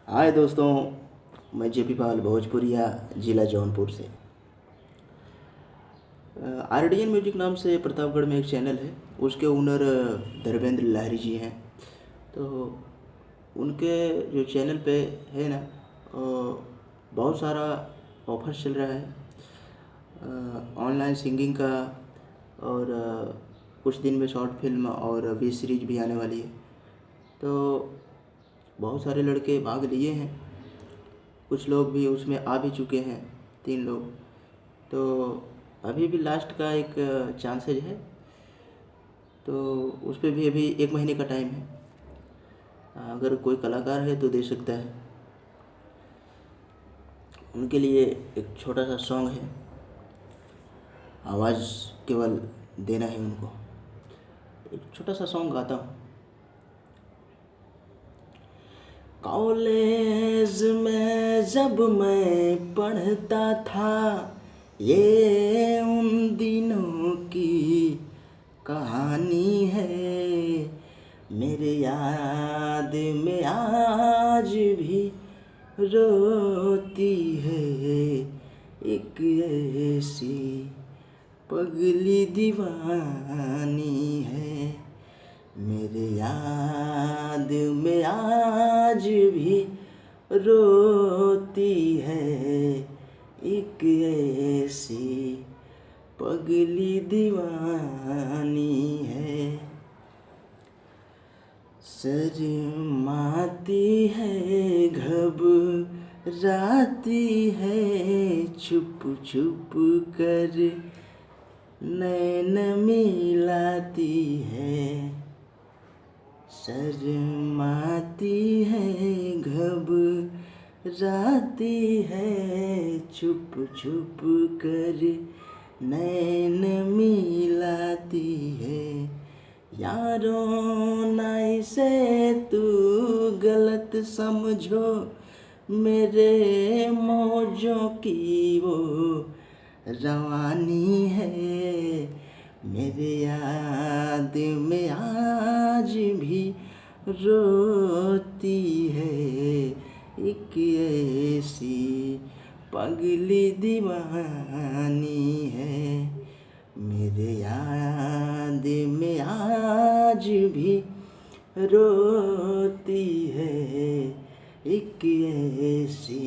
हाय दोस्तों, मैं जेपी पाल भोजपुरिया ज़िला जौनपुर से। आरडीएन म्यूजिक नाम से प्रतापगढ़ में एक चैनल है, उसके ओनर धर्मेंद्र लहरी जी हैं। तो उनके जो चैनल पे है ना, बहुत सारा ऑफर चल रहा है ऑनलाइन सिंगिंग का। और कुछ दिन में शॉर्ट फिल्म और वेब सीरीज भी आने वाली है। तो बहुत सारे लड़के भाग लिए हैं, कुछ लोग भी उसमें आ भी चुके हैं, 3 लोग। तो अभी भी लास्ट का एक चांसेज है, तो उस पर भी अभी 1 महीने का टाइम है। अगर कोई कलाकार है तो दे सकता है। उनके लिए एक छोटा सा सॉन्ग है, आवाज़ केवल देना है उनको। एक छोटा सा सॉन्ग गाता हूँ। कॉलेज में जब मैं पढ़ता था, ये उन दिनों की कहानी है। मेरे याद में आज भी रोती है एक ऐसी पगली दीवानी है। मेरे याद में आज भी रोती है एक ऐसी पगली दीवानी है। शर्माती है, घबराती है, छुप छुप कर नैन मिलाती है। शर्माती है, घबराती है, छुप छुप कर नैन मिलाती है। यारों ना इसे तू गलत समझो, मेरे मौजों की वो रवानी है। मेरे याद में आज भी रोती है एक ऐसी पगली दीवानी है। मेरे याद में आज भी रोती है एक ऐसी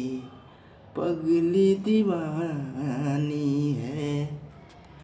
पगली दीवानी है।